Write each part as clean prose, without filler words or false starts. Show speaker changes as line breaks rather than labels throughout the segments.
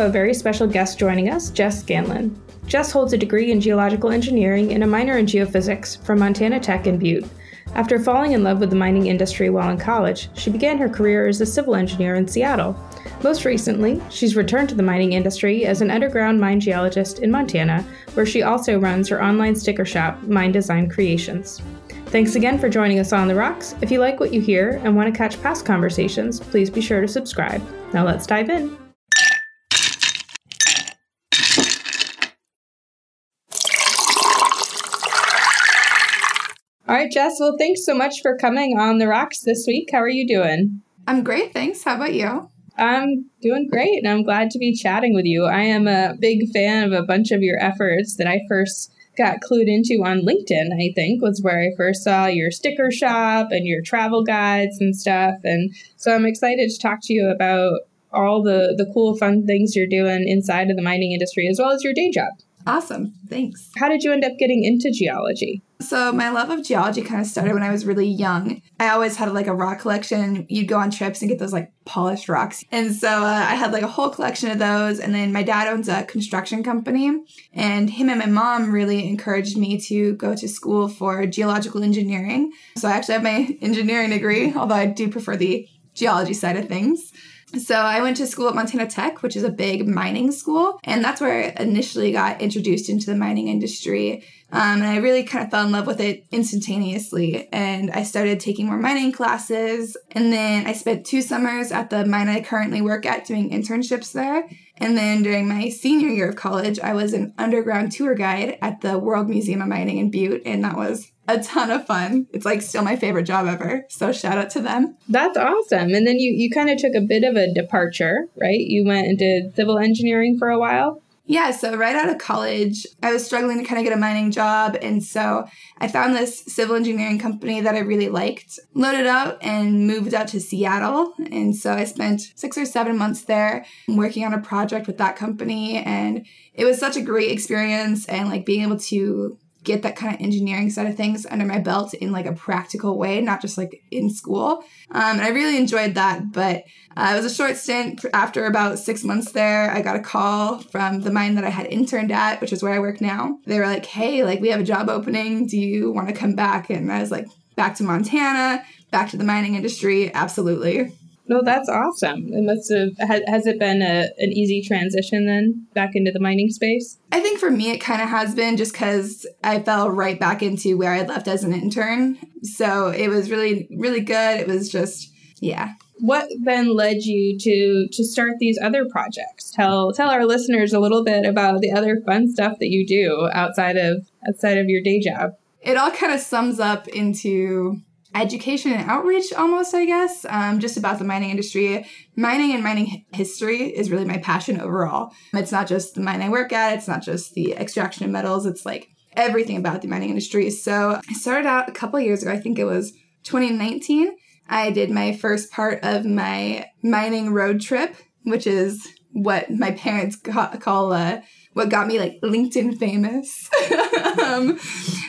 have a very special guest joining us, Jess Scanlan. Jess holds a degree in geological engineering and a minor in geophysics from Montana Tech in Butte. After falling in love with the mining industry while in college, she began her career as a civil engineer in Seattle. Most recently, she's returned to the mining industry as an underground mine geologist in Montana, where she also runs her online sticker shop, Mine Design Creations. Thanks again for joining us on The Rocks. If you like what you hear and want to catch past conversations, please be sure to subscribe. Now let's dive in. All right, Jess, well, thanks so much for coming on The Rocks this week. How are you doing?
I'm great, thanks. How about you?
I'm doing great, and I'm glad to be chatting with you. I am a big fan of a bunch of your efforts that I first got clued into on LinkedIn, I think, was where I first saw your sticker shop and your travel guides and stuff. And so I'm excited to talk to you about all the cool, fun things you're doing inside of the mining industry, as well as your day job.
Awesome. Thanks.
How did you end up getting into geology?
So my love of geology kind of started when I was really young. I always had like a rock collection. You'd go on trips and get those like polished rocks. And so I had like a whole collection of those. And then my dad owns a construction company, and him and my mom really encouraged me to go to school for geological engineering. So I actually have my engineering degree, although I do prefer the geology side of things. So I went to school at Montana Tech, which is a big mining school, and that's where I initially got introduced into the mining industry. And I really kind of fell in love with it instantaneously, and I started taking more mining classes, and then I spent 2 summers at the mine I currently work at doing internships there. And then during my senior year of college, I was an underground tour guide at the World Museum of Mining in Butte, and that was a ton of fun. It's like still my favorite job ever. So shout out to them.
That's awesome. And then you kind of took a bit of a departure, right? You went and did civil engineering for a while.
Yeah, so right out of college, I was struggling to kind of get a mining job. And so I found this civil engineering company that I really liked, loaded out and moved out to Seattle. And so I spent 6 or 7 months there working on a project with that company. And it was such a great experience, and like being able to get that kind of engineering side of things under my belt in like a practical way, not just like in school. And I really enjoyed that, but it was a short stint. After about 6 months there, I got a call from the mine that I had interned at, which is where I work now. They were like, hey, like we have a job opening. Do you want to come back? And I was like, back to Montana, back to the mining industry. Absolutely.
No, that's awesome. It must have, has it been an easy transition then back into the mining space?
I think for me, it kind of has been, just because I fell right back into where I left as an intern. So it was really, really good. It was just, yeah.
What then led you to start these other projects? Tell our listeners a little bit about the other fun stuff that you do outside of your day job.
It all kind of sums up into education and outreach almost, I guess, just about the mining industry. Mining and mining history is really my passion overall. It's not just the mine I work at. It's not just the extraction of metals. It's like everything about the mining industry. So I started out a couple of years ago. I think it was 2019. I did my first part of my mining road trip, which is what my parents call what got me like LinkedIn famous.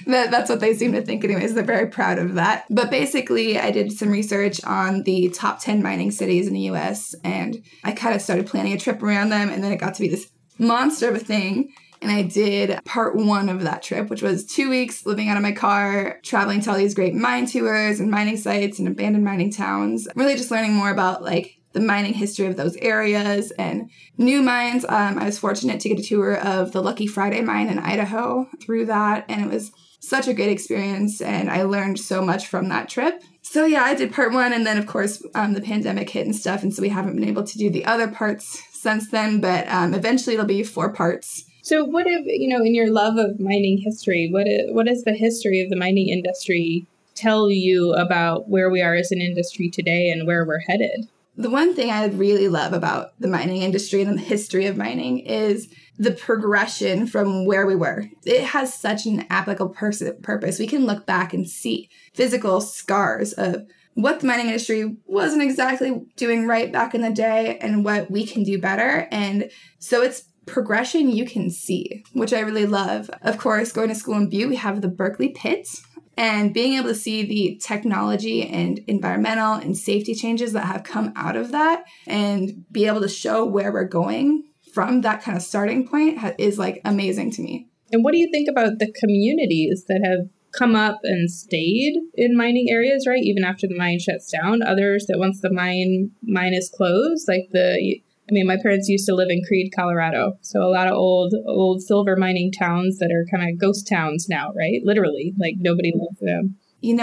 That's what they seem to think anyways. They're very proud of that. But basically, I did some research on the top 10 mining cities in the US, and I kind of started planning a trip around them, and then it got to be this monster of a thing. And I did part 1 of that trip, which was 2 weeks living out of my car, traveling to all these great mine tours and mining sites and abandoned mining towns, really just learning more about like the mining history of those areas and new mines. I was fortunate to get a tour of the Lucky Friday mine in Idaho through that, and it was such a great experience, and I learned so much from that trip. So yeah, I did part 1, and then of course the pandemic hit and stuff, and so we haven't been able to do the other parts since then, but eventually it'll be 4 parts.
So what if, in your love of mining history, what does the history of the mining industry tell you about where we are as an industry today and where we're headed?
The one thing I really love about the mining industry and the history of mining is the progression from where we were. It has such an applicable purpose. We can look back and see physical scars of what the mining industry wasn't exactly doing right back in the day and what we can do better. And so it's progression you can see, which I really love. Of course, going to school in Butte, we have the Berkeley Pit. And being able to see the technology and environmental and safety changes that have come out of that and be able to show where we're going from that kind of starting point is like amazing to me.
And what do you think about the communities that have come up and stayed in mining areas, right? Even after the mine shuts down, others that once the mine is closed, like my parents used to live in Creede, Colorado. So a lot of old silver mining towns that are kind of ghost towns now, right? Literally, like nobody lives in them.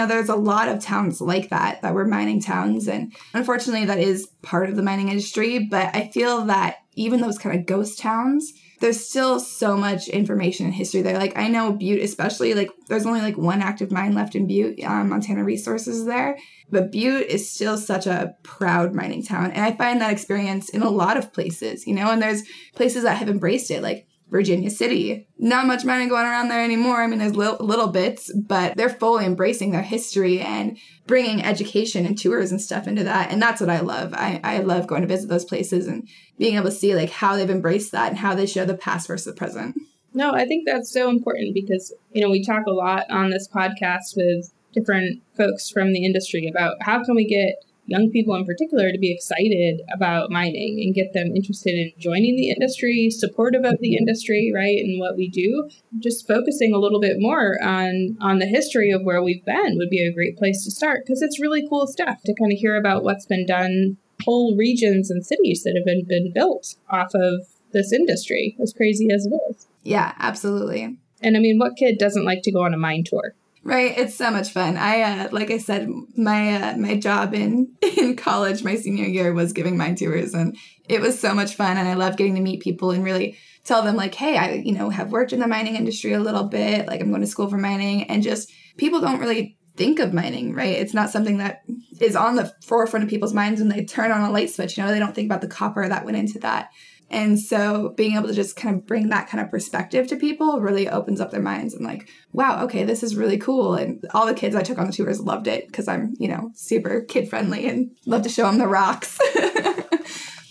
There's a lot of towns like that were mining towns. And unfortunately, that is part of the mining industry. But I feel that even those kind of ghost towns, there's still so much information and history there. Like I know Butte, especially, like there's only like one active mine left in Butte. Montana Resources there. But Butte is still such a proud mining town. And I find that experience in a lot of places, and there's places that have embraced it, like Virginia City. Not much mining going around there anymore. I mean, there's little bits, but they're fully embracing their history and bringing education and tours and stuff into that. And that's what I love. I love going to visit those places and being able to see like how they've embraced that and how they show the past versus the present.
No, I think that's so important because, we talk a lot on this podcast with different folks from the industry about how can we get young people in particular to be excited about mining and get them interested in joining the industry, supportive of the industry, right, and what we do. Just focusing a little bit more on the history of where we've been would be a great place to start because it's really cool stuff to kind of hear about what's been done, whole regions and cities that have been built off of this industry, as crazy as it is.
Yeah, absolutely.
And I mean, what kid doesn't like to go on a mine tour?
Right. It's so much fun. Like I said, my job in college, my senior year was giving mine tours and it was so much fun. And I love getting to meet people and really tell them like, hey, I, have worked in the mining industry a little bit. Like I'm going to school for mining and just people don't really think of mining, right? It's not something that is on the forefront of people's minds when they turn on a light switch. They don't think about the copper that went into that. And so being able to just kind of bring that kind of perspective to people really opens up their minds and like, wow, okay, this is really cool. And all the kids I took on the tours loved it because I'm, super kid friendly and love to show them the rocks.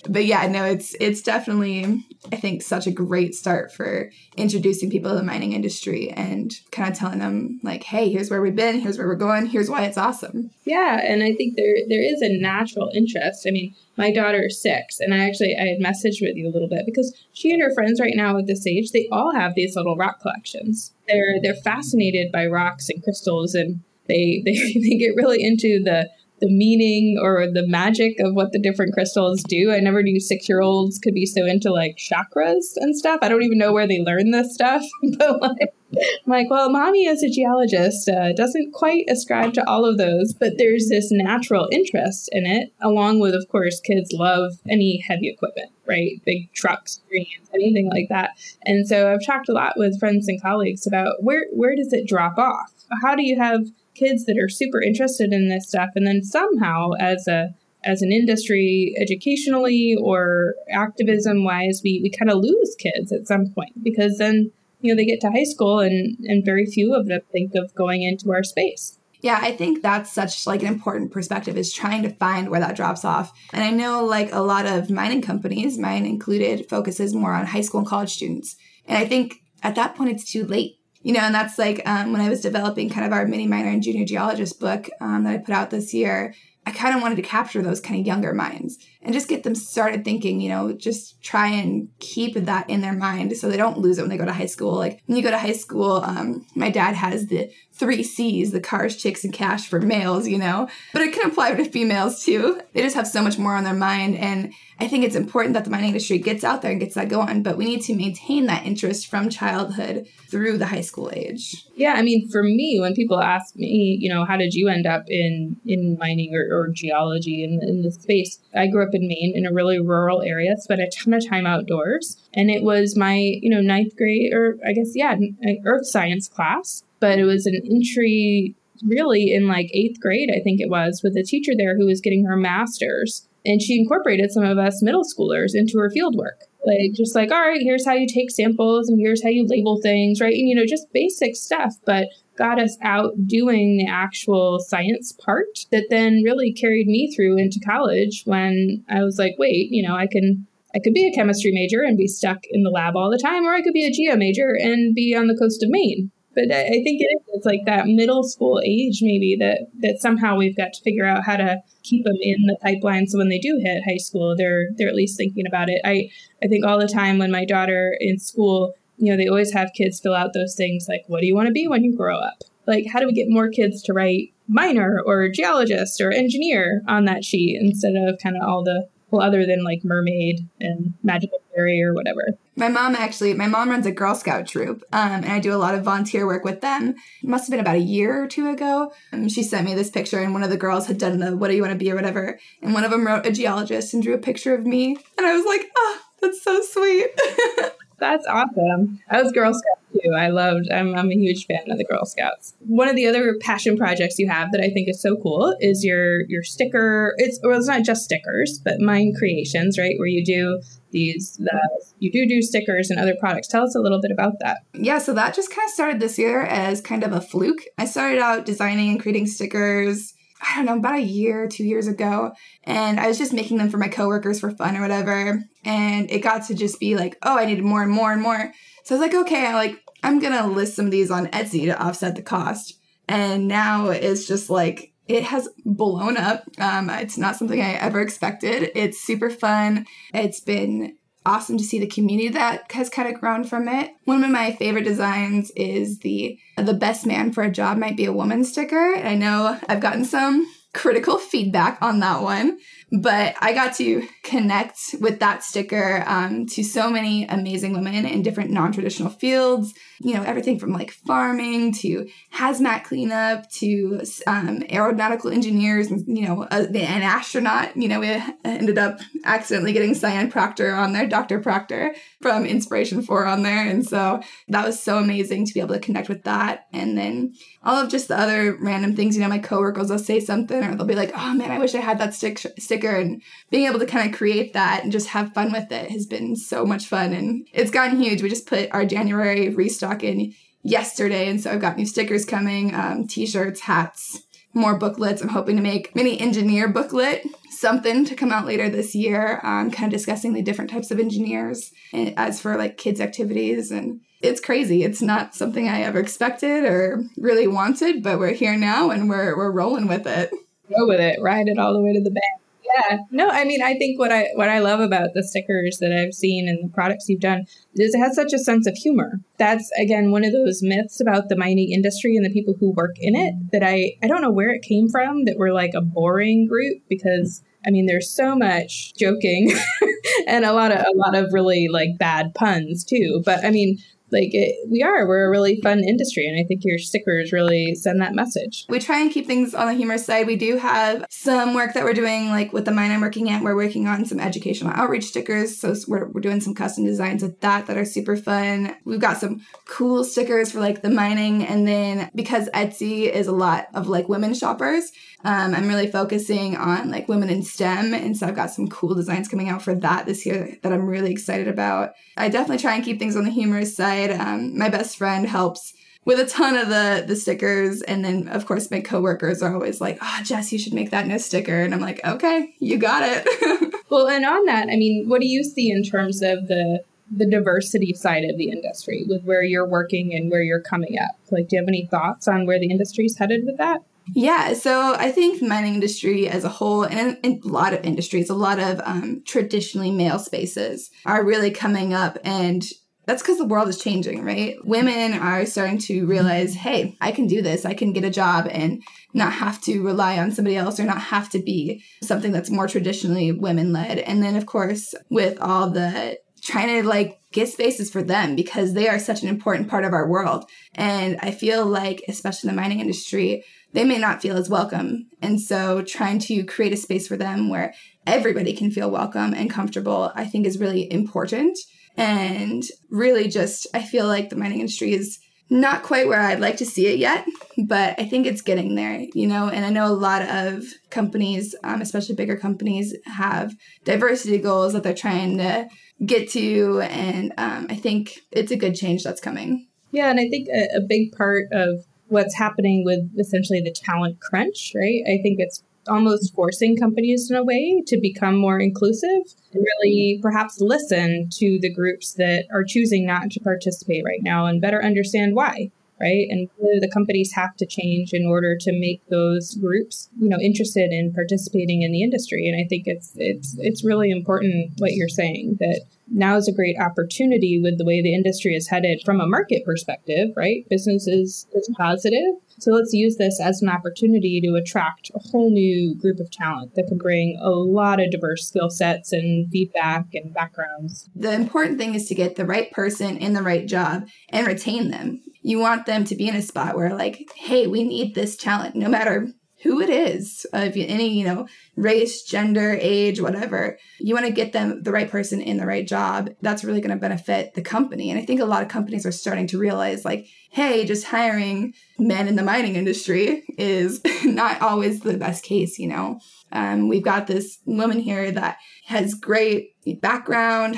But yeah, no, it's definitely, I think, such a great start for introducing people to the mining industry and kind of telling them like, hey, here's where we've been, here's where we're going, here's why it's awesome.
Yeah, and I think there is a natural interest. I mean, my daughter is 6, and I had messaged with you a little bit because she and her friends right now at this age, they all have these little rock collections. They're fascinated by rocks and crystals, and they get really into the meaning or the magic of what the different crystals do. I never knew 6-year-olds could be so into like chakras and stuff. I don't even know where they learn this stuff. But I'm like, well, mommy as a geologist doesn't quite ascribe to all of those, but there's this natural interest in it, along with, of course, kids love any heavy equipment, right? Big trucks, screens, anything like that. And so I've talked a lot with friends and colleagues about where does it drop off? How do you have kids that are super interested in this stuff and then somehow as an industry educationally or activism wise we kind of lose kids at some point because then they get to high school and very few of them think of going into our space.
Yeah, I think that's such like an important perspective is trying to find where that drops off. And I know like a lot of mining companies, mine included, focuses more on high school and college students. And I think at that point it's too late. And that's like when I was developing kind of our mini minor and junior geologist book that I put out this year, I kind of wanted to capture those kind of younger minds and just get them started thinking, just try and keep that in their mind so they don't lose it when they go to high school. Like when you go to high school, my dad has the 3 C's, the cars, chicks, and cash for males, but it can apply to females too. They just have so much more on their mind. And I think it's important that the mining industry gets out there and gets that going, but we need to maintain that interest from childhood through the high school age.
Yeah, I mean, for me, when people ask me, how did you end up in mining or geology in this space? I grew up in Maine in a really rural area, spent a ton of time outdoors. And it was my, 9th grade, or I guess, earth science class. But it was an entry really in like 8th grade, I think it was, with a teacher there who was getting her master's. And she incorporated some of us middle schoolers into her field work. Like, just like, all right, here's how you take samples and here's how you label things, right? And, just basic stuff, but got us out doing the actual science part that then really carried me through into college when I was like, wait, I could be a chemistry major and be stuck in the lab all the time, or I could be a geo major and be on the coast of Maine. But I think it's like that middle school age maybe that somehow we've got to figure out how to keep them in the pipeline. So when they do hit high school, they're at least thinking about it. I think all the time when my daughter in school, they always have kids fill out those things like, what do you want to be when you grow up? Like, how do we get more kids to write miner or geologist or engineer on that sheet instead of kind of all the, well, other than like mermaid and magical fairy or whatever.
My mom runs a Girl Scout troop, and I do a lot of volunteer work with them. It must have been about a year or two ago. She sent me this picture, and one of the girls had done the what do you want to be or whatever, and one of them wrote a geologist and drew a picture of me, and I was like, oh, that's so sweet.
That's awesome. I was Girl Scout too. I'm a huge fan of the Girl Scouts. One of the other passion projects you have that I think is so cool is your sticker. It's not just stickers, but Mind Creations, right? Where you do you do stickers and other products. Tell us a little bit about that.
Yeah, so that just kind of started this year as kind of a fluke. I started out designing and creating stickers, I don't know, about a year, 2 years ago. And I was just making them for my coworkers for fun or whatever. And it got to just be like, oh, I needed more and more and more. So I was like, okay, I'm going to list some of these on Etsy to offset the cost. And now it's just like, it has blown up. It's not something I ever expected. It's super fun. It's been awesome to see the community that has kind of grown from it. One of my favorite designs is the best man for a job might be a woman sticker. And I know I've gotten some critical feedback on that one, but I got to connect with that sticker to so many amazing women in different non-traditional fields, everything from like farming to hazmat cleanup to aeronautical engineers, and, an astronaut. We ended up accidentally getting Cyan Proctor on there, Dr. Proctor from Inspiration 4 on there. And so that was so amazing to be able to connect with that. And then all of just the other random things, my coworkers will say something or they'll be like, oh man, I wish I had that sticker. And being able to kind of create that and just have fun with it has been so much fun. And it's gotten huge. We just put our January restock in yesterday. And so I've got new stickers coming, t-shirts, hats, more booklets. I'm hoping to make mini engineer booklet, something to come out later this year, kind of discussing the different types of engineers as for like kids activities. And it's crazy. It's not something I ever expected or really wanted, but we're here now and we're rolling with it.
Go with it. Ride it all the way to the bank. Yeah. No, I mean, I think what I love about the stickers that I've seen and the products you've done is it has such a sense of humor. That's, again, one of those myths about the mining industry and the people who work in it that I don't know where it came from, that we're like a boring group, because I mean, there's so much joking and a lot of really like bad puns too. But I mean, we're a really fun industry, and I think your stickers really send that message.
We try and keep things on the humor side. We do have some work that we're doing, like with the mine I'm working at, we're working on some educational outreach stickers. So we're doing some custom designs with that are super fun. We've got some cool stickers for like the mining. And then because Etsy is a lot of like women shoppers, I'm really focusing on like women in STEM. And so I've got some cool designs coming out for that this year that I'm really excited about. I definitely try and keep things on the humorous side. My best friend helps with a ton of the stickers. And then, of course, my coworkers are always like, oh, Jess, you should make that new sticker. And I'm like, okay, you got it.
Well, and on that, I mean, what do you see in terms of the diversity side of the industry with where you're working and where you're coming up? Like, do you have any thoughts on where the industry's headed with that?
Yeah, so I think the mining industry as a whole, and in a lot of industries, a lot of traditionally male spaces are really coming up, and that's because the world is changing, right? Women are starting to realize, hey, I can do this. I can get a job and not have to rely on somebody else or not have to be something that's more traditionally women-led. And then, of course, with all the trying to like get spaces for them because they are such an important part of our world. And I feel like, especially in the mining industry, they may not feel as welcome. And so trying to create a space for them where everybody can feel welcome and comfortable, I think is really important. And really just, I feel like the mining industry is not quite where I'd like to see it yet, but I think it's getting there, and I know a lot of companies, especially bigger companies, have diversity goals that they're trying to get to. And I think it's a good change that's coming.
Yeah, and I think a big part of what's happening with essentially the talent crunch, right? I think it's almost forcing companies in a way to become more inclusive and really perhaps listen to the groups that are choosing not to participate right now and better understand why. right? And whether the companies have to change in order to make those groups, interested in participating in the industry. And I think it's really important what you're saying, that now is a great opportunity with the way the industry is headed from a market perspective, right? Business is positive. So let's use this as an opportunity to attract a whole new group of talent that can bring a lot of diverse skill sets and feedback and backgrounds.
The important thing is to get the right person in the right job and retain them. You want them to be in a spot where like, hey, we need this talent, no matter who it is, of any, race, gender, age, whatever. You want to get them the right person in the right job. That's really going to benefit the company. And I think a lot of companies are starting to realize like, hey, just hiring men in the mining industry is not always the best case, We've got this woman here that has great background,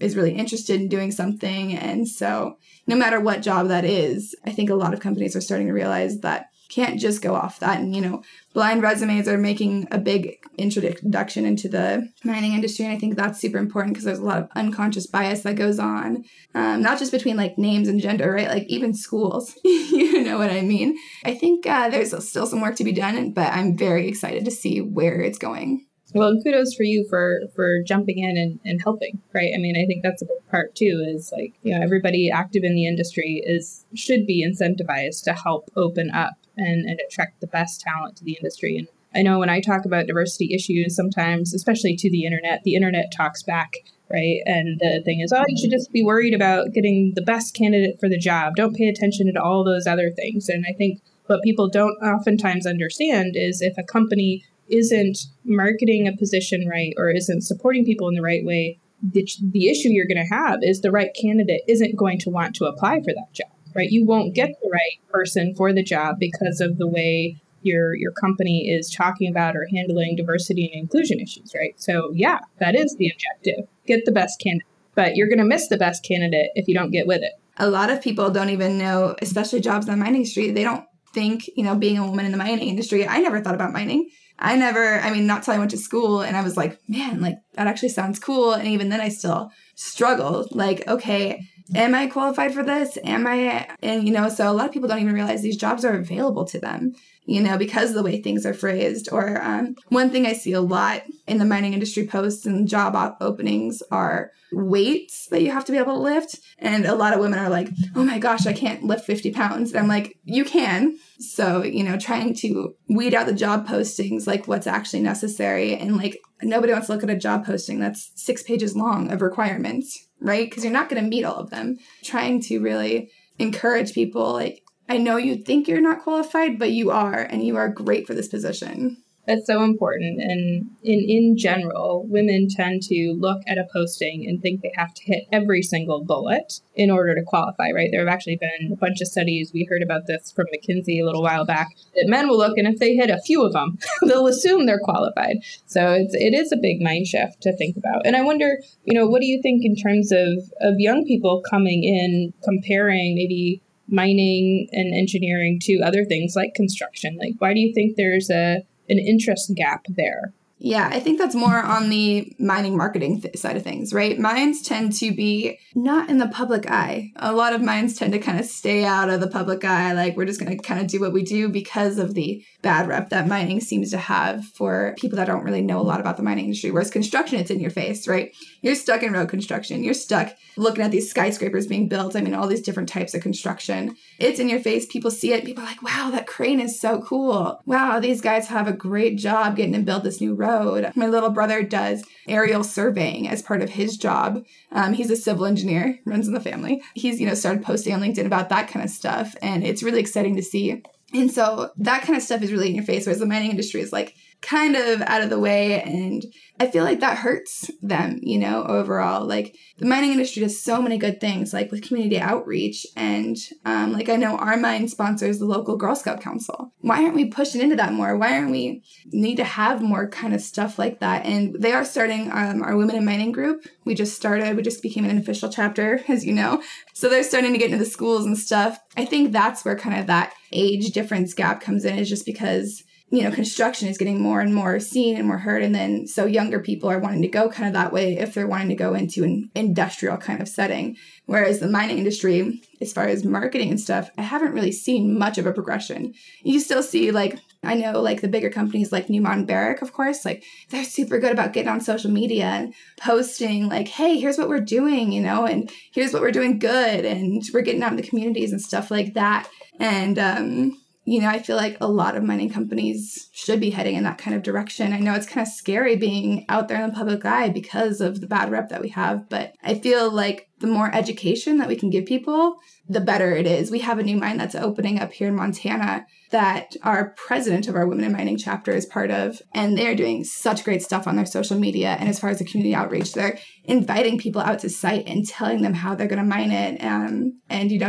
is really interested in doing something. And so no matter what job that is, I think a lot of companies are starting to realize that can't just go off that. And, blind resumes are making a big introduction into the mining industry. And I think that's super important because there's a lot of unconscious bias that goes on, not just between like names and gender, right? Like even schools, you know what I mean? I think there's still some work to be done, but I'm very excited to see where it's going.
Well, and kudos for you for jumping in and helping, right? I mean, I think that's a big part too, is like, everybody active in the industry should be incentivized to help open up and attract the best talent to the industry. And I know when I talk about diversity issues, sometimes, especially to the internet talks back, right? And the thing is, you should just be worried about getting the best candidate for the job. Don't pay attention to all those other things. And I think what people don't oftentimes understand is if a company isn't marketing a position right or isn't supporting people in the right way, the issue you're going to have is the right candidate isn't going to want to apply for that job, right? You won't get the right person for the job because of the way your company is talking about or handling diversity and inclusion issues, right? So yeah, that is the objective. Get the best candidate, but you're going to miss the best candidate if you don't get with it.
A lot of people don't even know, especially jobs in the mining industry, they don't think, being a woman in the mining industry, I never thought about mining. Not till I went to school and I was like, man, like that actually sounds cool. And even then I still struggled. Like, okay, am I qualified for this? So a lot of people don't even realize these jobs are available to them, because of the way things are phrased. Or one thing I see a lot in the mining industry posts and job openings are weights that you have to be able to lift. And a lot of women are like, oh my gosh, I can't lift 50 pounds. And I'm like, you can. So, trying to weed out the job postings, like what's actually necessary. And like, nobody wants to look at a job posting that's 6 pages long of requirements, right? Because you're not going to meet all of them. Trying to really encourage people, like, I know you think you're not qualified, but you are, and you are great for this position.
That's so important. And in general, women tend to look at a posting and think they have to hit every single bullet in order to qualify, right? There have actually been a bunch of studies. We heard about this from McKinsey a little while back, that men will look, and if they hit a few of them, they'll assume they're qualified. So it is a big mind shift to think about. And I wonder, what do you think in terms of young people coming in, comparing maybe mining and engineering to other things like construction? Like, why do you think there's an interest gap there?
Yeah, I think that's more on the mining marketing side of things, right? Mines tend to be not in the public eye. A lot of mines tend to kind of stay out of the public eye. Like, we're just going to kind of do what we do because of the bad rep that mining seems to have for people that don't really know a lot about the mining industry. Whereas construction, it's in your face, right? You're stuck in road construction. You're stuck looking at these skyscrapers being built. All these different types of construction. It's in your face. People see it. People are like, wow, that crane is so cool. Wow, these guys have a great job getting to build this new road. My little brother does aerial surveying as part of his job. He's a civil engineer, runs in the family. He's, started posting on LinkedIn about that kind of stuff. And it's really exciting to see. And so that kind of stuff is really in your face, whereas the mining industry is like kind of out of the way. And I feel like that hurts them, overall. Like the mining industry does so many good things, like with community outreach. And like I know our mine sponsors the local Girl Scout Council. Why aren't we pushing into that more? Why aren't we need to have more kind of stuff like that? And they are starting our Women in Mining group. We just became an official chapter, as you know. So they're starting to get into the schools and stuff. I think that's where kind of that age difference gap comes in, is just because construction is getting more and more seen and more heard. And then so younger people are wanting to go kind of that way if they're wanting to go into an industrial kind of setting. Whereas the mining industry, as far as marketing and stuff, I haven't really seen much of a progression. You still see I know the bigger companies like Newmont Barrick, of course, they're super good about getting on social media and posting hey, here's what we're doing, and here's what we're doing good. And we're getting out in the communities and stuff like that. And, I feel like a lot of mining companies should be heading in that kind of direction. I know it's kind of scary being out there in the public eye because of the bad rep that we have, but I feel like the more education that we can give people, the better it is. We have a new mine that's opening up here in Montana that our president of our Women in Mining chapter is part of, and they're doing such great stuff on their social media. And as far as the community outreach, they're inviting people out to site and telling them how they're going to mine it, and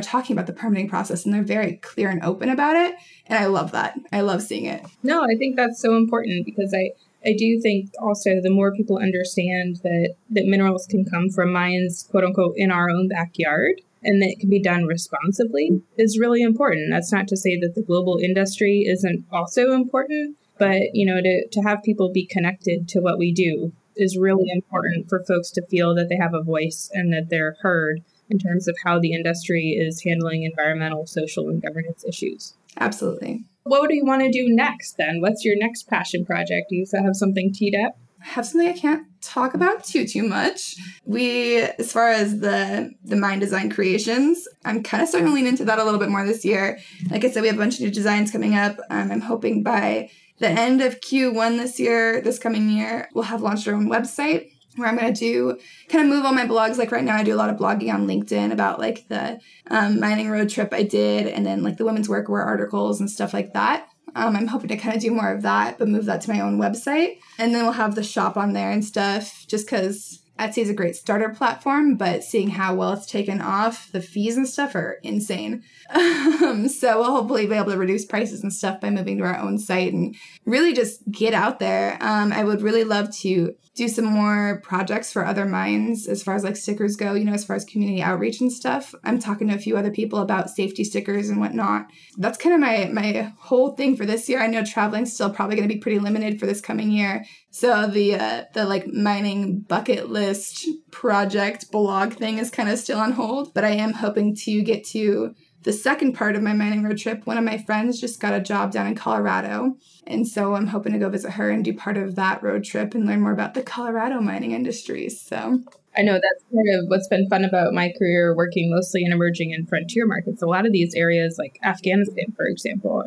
talking about the permitting process, and they're very clear and open about it. And I love that. I love seeing it.
No, I think that's so important because I do think also the more people understand that minerals can come from mines, quote unquote, in our own backyard, and that it can be done responsibly is really important. That's not to say that the global industry isn't also important, but, to have people be connected to what we do is really important for folks to feel that they have a voice and that they're heard in terms of how the industry is handling environmental, social, and governance issues.
Absolutely.
What do you want to do next then? What's your next passion project? Do you have something teed up?
I have something I can't talk about too much. As far as the Mind Design creations, I'm kind of starting to lean into that a little bit more this year. Like I said, we have a bunch of new designs coming up. I'm hoping by the end of Q1 this coming year, we'll have launched our own website where I'm going to move all my blogs. Right now I do a lot of blogging on LinkedIn about the mining road trip I did, and then the women's workwear articles and stuff like that. I'm hoping to do more of that, but move that to my own website. And then we'll have the shop on there and stuff, just because Etsy is a great starter platform, but seeing how well it's taken off, the fees and stuff are insane. So we'll hopefully be able to reduce prices and stuff by moving to our own site and really just get out there. I would really love to do some more projects for other mines as far as stickers go, as far as community outreach and stuff. I'm talking to a few other people about safety stickers and whatnot. That's kind of my whole thing for this year. I know traveling's still probably going to be pretty limited for this coming year. So the mining bucket list project blog thing is kind of still on hold, but I am hoping to get to the second part of my mining road trip. One of my friends just got a job down in Colorado, and so I'm hoping to go visit her and do part of that road trip and learn more about the Colorado mining industry. So
I know that's kind of what's been fun about my career, working mostly in emerging and frontier markets. A lot of these areas, like Afghanistan, for example,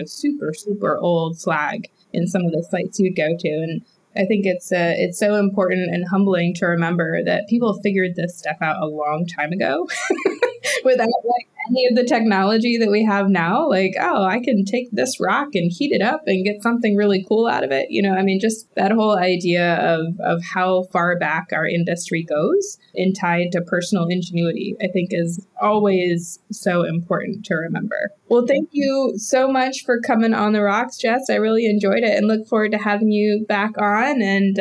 super, super old slag in some of the sites you'd go to. And I think it's so important and humbling to remember that people figured this stuff out a long time ago without any of the technology that we have now. I can take this rock and heat it up and get something really cool out of it. Just that whole idea of how far back our industry goes and tied to personal ingenuity, I think is always so important to remember. Well, thank you so much for coming on the rocks, Jess. I really enjoyed it and look forward to having you back on, and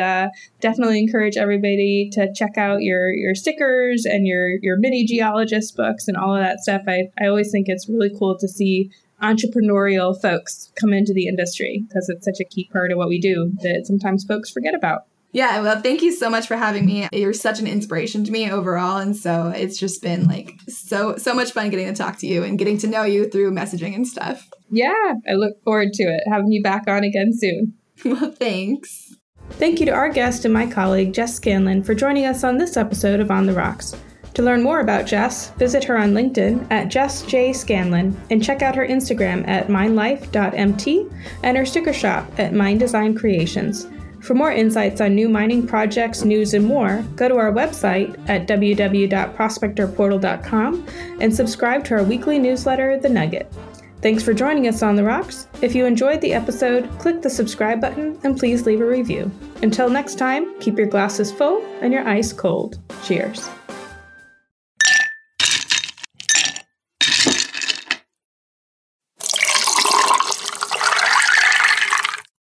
definitely encourage everybody to check out your stickers and your mini geologist books and all of that stuff. I always think it's really cool to see entrepreneurial folks come into the industry because it's such a key part of what we do that sometimes folks forget about.
Yeah, well, thank you so much for having me. You're such an inspiration to me overall. And so it's just been so much fun getting to talk to you and getting to know you through messaging and stuff.
Yeah, I look forward to it. Having you back on again soon.
Well, thanks.
Thank you to our guest and my colleague, Jess Scanlan, for joining us on this episode of On the Rocks. To learn more about Jess, visit her on LinkedIn at Jess J. Scanlan and check out her Instagram at minelife.mt and her sticker shop at Mind Design Creations. For more insights on new mining projects, news, and more, go to our website at www.prospectorportal.com and subscribe to our weekly newsletter, The Nugget. Thanks for joining us on The Rocks. If you enjoyed the episode, click the subscribe button and please leave a review. Until next time, keep your glasses full and your ice cold. Cheers.